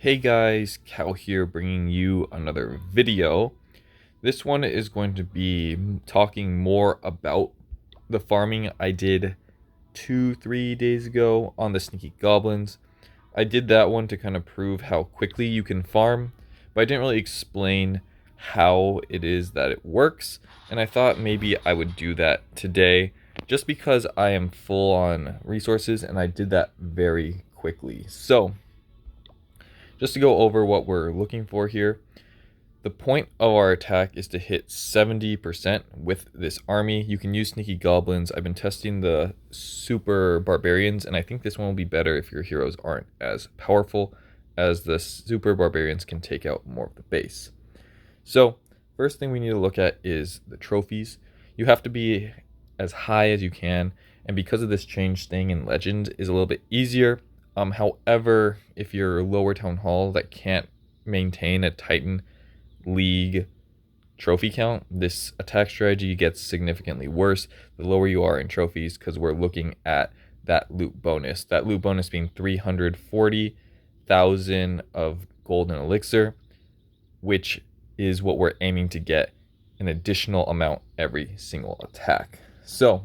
Hey guys, Cal here bringing you another video. This one is going to be talking more about the farming I did 3 days ago on the sneaky goblins. I did that one to kind of prove how quickly you can farm, but I didn't really explain how it is that it works, and I thought maybe I would do that today just because I am full on resources and I did that very quickly. So just to go over what we're looking for here, the point of our attack is to hit 70% with this army. You can use sneaky goblins. I've been testing the super barbarians, and I think this one will be better if your heroes aren't as powerful, as the super barbarians can take out more of the base. So first thing we need to look at is the trophies. You have to be as high as you can, and because of this change, staying in legend is a little bit easier. However, if you're lower town hall that can't maintain a Titan League trophy count, this attack strategy gets significantly worse the lower you are in trophies, because we're looking at that loot bonus. That loot bonus being 340,000 of golden elixir, which is what we're aiming to get an additional amount every single attack. So,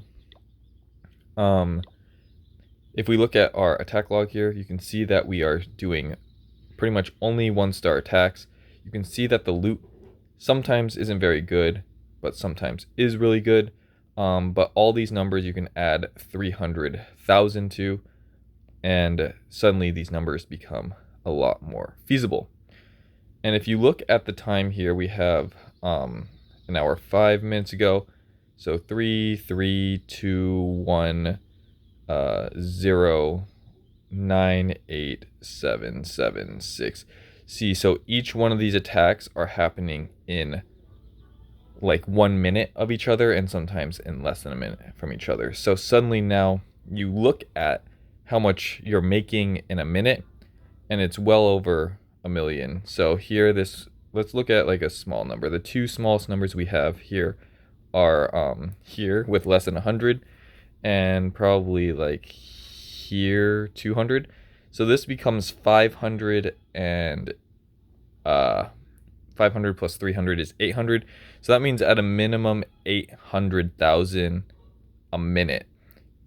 if we look at our attack log here, you can see that we are doing pretty much only 1-star attacks. You can see that the loot sometimes isn't very good, but sometimes is really good. But all these numbers you can add 300,000 to, and suddenly these numbers become a lot more feasible. And if you look at the time here, we have an hour 5 minutes ago. So 3, 3, 2, 1, 0, 9, 8, 7, 7, 6. See, so each one of these attacks are happening in like 1 minute of each other, and sometimes in less than a minute from each other. So suddenly now you look at how much you're making in a minute, and it's well over 1 million. So here, let's look at like a small number. The two smallest numbers we have here are here with less than 100, and probably like here 200. So this becomes 500, and 500 plus 300 is 800. So that means at a minimum 800,000 a minute,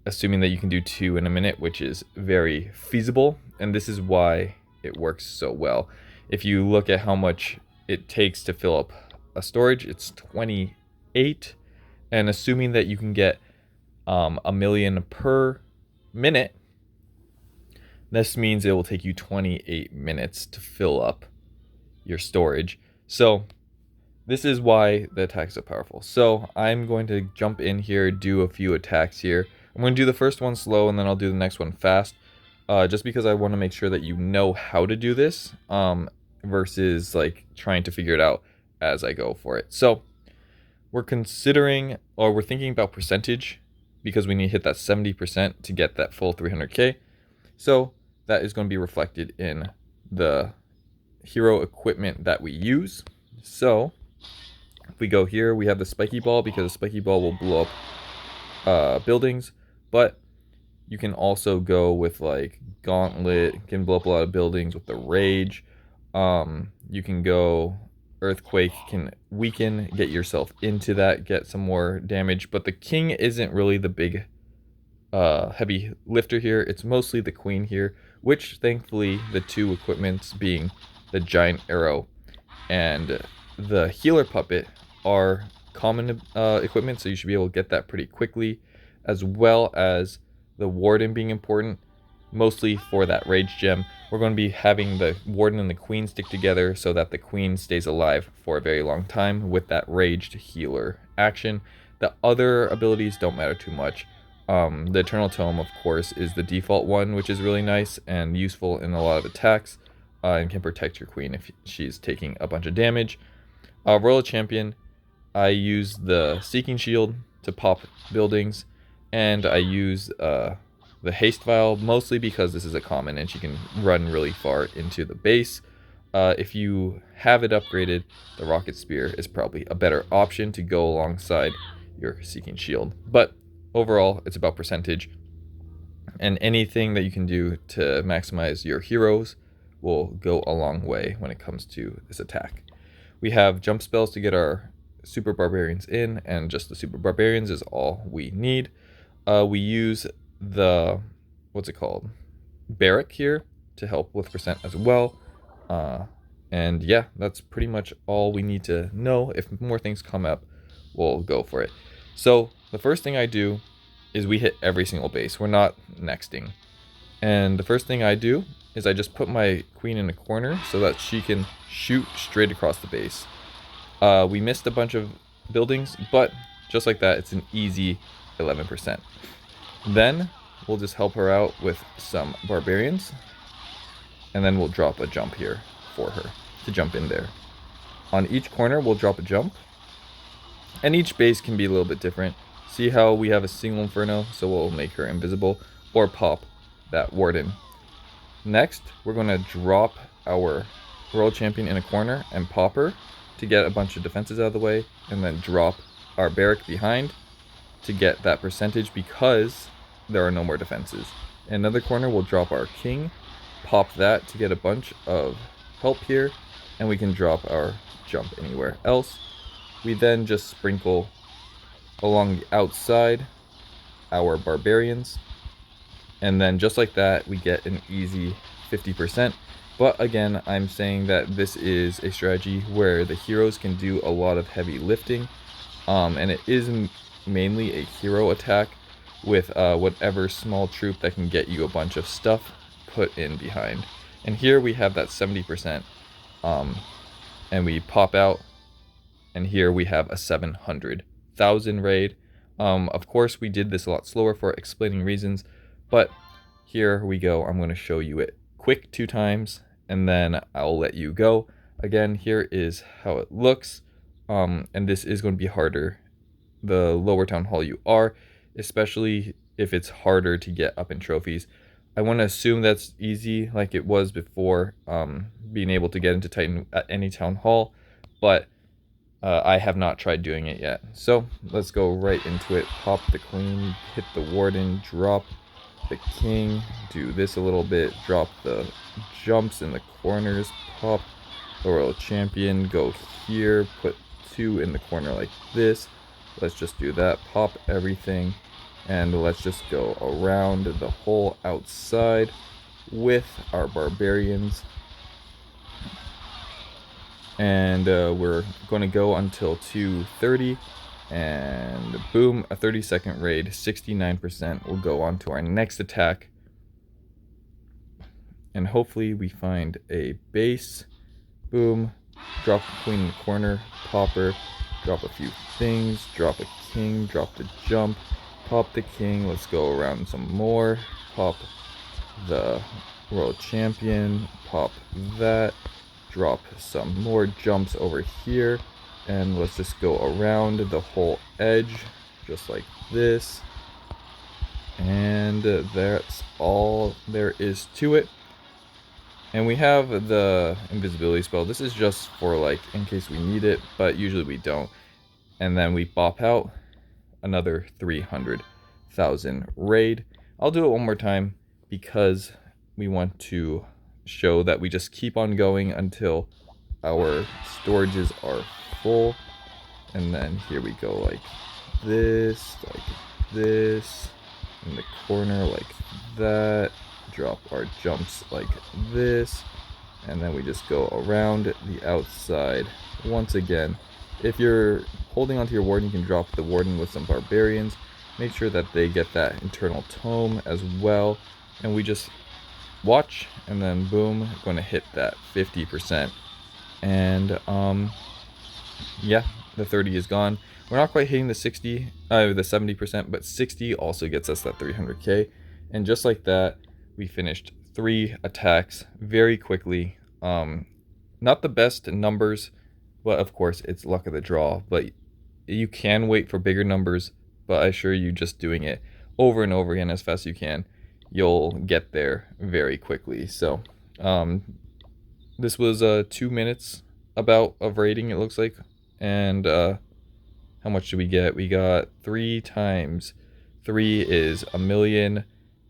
assuming that you can do 2 in a minute, which is very feasible, and this is why it works so well. If you look at how much it takes to fill up a storage, it's 28, and assuming that you can get 1 million per minute, this means it will take you 28 minutes to fill up your storage. So this is why the attacks are powerful. So I'm going to jump in here, do a few attacks here. I'm going to do the first one slow, and then I'll do the next one fast, just because I want to make sure that you know how to do this, versus like trying to figure it out as I go for it. So we're thinking about percentage, because we need to hit that 70% to get that full 300k. So that is going to be reflected in the hero equipment that we use. So if we go here, we have the spiky ball, because the spiky ball will blow up buildings, but you can also go with like gauntlet, can blow up a lot of buildings with the rage. You can go earthquake, can weaken, get yourself into that, get some more damage. But the king isn't really the big heavy lifter here. It's mostly the queen here, which thankfully the two equipments being the giant arrow and the healer puppet are common equipment, so you should be able to get that pretty quickly, as well as the warden being important, mostly for that rage gem. We're going to be having the warden and the queen stick together so that the queen stays alive for a very long time with that raged healer action. The other abilities don't matter too much. The Eternal Tome, of course, is the default one, which is really nice and useful in a lot of attacks, and can protect your queen if she's taking a bunch of damage. Royal Champion, I use the Seeking Shield to pop buildings, and I use the Haste Vial mostly because this is a common and she can run really far into the base. If you have it upgraded, the Rocket Spear is probably a better option to go alongside your Seeking Shield. But overall, it's about percentage, and anything that you can do to maximize your heroes will go a long way when it comes to this attack. We have jump spells to get our super barbarians in, and just the super barbarians is all we need. We use the, what's it called, barrack here to help with percent as well. And yeah, that's pretty much all we need to know. If more things come up, we'll go for it. So the first thing I do is we hit every single base. We're not nexting. And the first thing I do is I just put my queen in a corner so that she can shoot straight across the base. We missed a bunch of buildings, but just like that, it's an easy 11%. Then we'll just help her out with some barbarians, and then we'll drop a jump here for her to jump in there. On each corner, we'll drop a jump, and each base can be a little bit different. See how we have a single inferno, so we'll make her invisible, or pop that warden. Next, we're going to drop our world champion in a corner and pop her to get a bunch of defenses out of the way, and then drop our barrack behind to get that percentage because there are no more defenses. In another corner, we'll drop our king, pop that to get a bunch of help here, and we can drop our jump anywhere else. We then just sprinkle along the outside our barbarians, and then just like that, we get an easy 50%. But again, I'm saying that this is a strategy where the heroes can do a lot of heavy lifting, and it is mainly a hero attack with whatever small troop that can get you a bunch of stuff put in behind. And here we have that 70%, and we pop out, and here we have a 700,000 raid. Of course, we did this a lot slower for explaining reasons, but here we go. I'm going to show you it quick 2 times, and then I'll let you go. Again, here is how it looks, and this is going to be harder the lower town hall you are, especially if it's harder to get up in trophies. I want to assume that's easy like it was before, being able to get into Titan at any town hall, but I have not tried doing it yet. So let's go right into it. Pop the queen, hit the warden, drop the king, do this a little bit, drop the jumps in the corners, pop the royal champion, go here, put 2 in the corner like this. Let's just do that, pop everything, and let's just go around the whole outside with our barbarians. And we're going to go until 2:30, and boom, a 30-second raid, 69%. We'll go on to our next attack, and hopefully we find a base. Boom, drop the queen in the corner, pop her, drop a few things, drop a king, drop the jump, pop the king, let's go around some more, pop the world champion, pop that, drop some more jumps over here, and let's just go around the whole edge just like this, and that's all there is to it. And we have the invisibility spell. This is just for like in case we need it, but usually we don't. And then we bop out another 300,000 raid. I'll do it one more time because we want to show that we just keep on going until our storages are full. And then here we go like this, in the corner like that, drop our jumps like this, and then we just go around the outside once again. If you're holding onto your warden, you can drop the warden with some barbarians. Make sure that they get that internal tome as well, and we just watch, and then boom, going to hit that 50%. And yeah, the 30 is gone. We're not quite hitting the 70%, but 60 also gets us that 300k. And just like that, we finished 3 attacks very quickly. Not the best numbers, but of course it's luck of the draw. But you can wait for bigger numbers, but I assure you, just doing it over and over again as fast as you can, you'll get there very quickly. So this was 2 minutes about of rating, it looks like. And how much did we get? We got 3 times 3 is 1,000,000,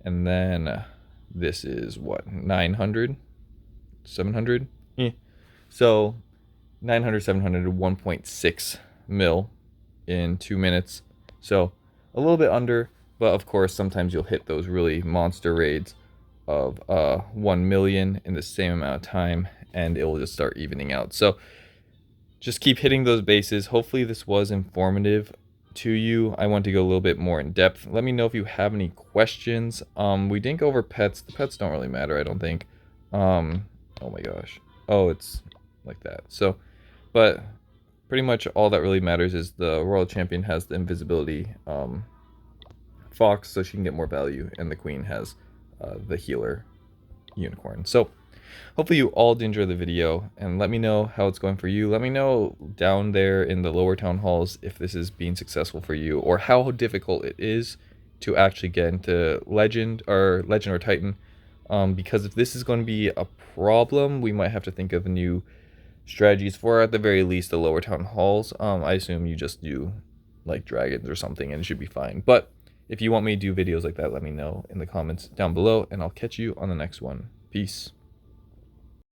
and then this is what, 900. 700. So 900, 700, 1.6 mil in 2 minutes. So a little bit under, but of course sometimes you'll hit those really monster raids of 1 million in the same amount of time, and it will just start evening out. So just keep hitting those bases. Hopefully this was informative to you. I want to go a little bit more in depth. Let me know if you have any questions. We didn't go over pets. The pets don't really matter, I don't think. Oh my gosh. Oh, it's like that. So, but pretty much all that really matters is the royal champion has the invisibility fox, so she can get more value, and the queen has the healer unicorn. So hopefully you all did enjoy the video, and let me know how it's going for you. Let me know down there in the lower town halls if this is being successful for you, or how difficult it is to actually get into legend or titan, because if this is going to be a problem, we might have to think of new strategies for, at the very least, the lower town halls. I assume you just do like dragons or something and it should be fine. But if you want me to do videos like that, let me know in the comments down below, and I'll catch you on the next one. Peace.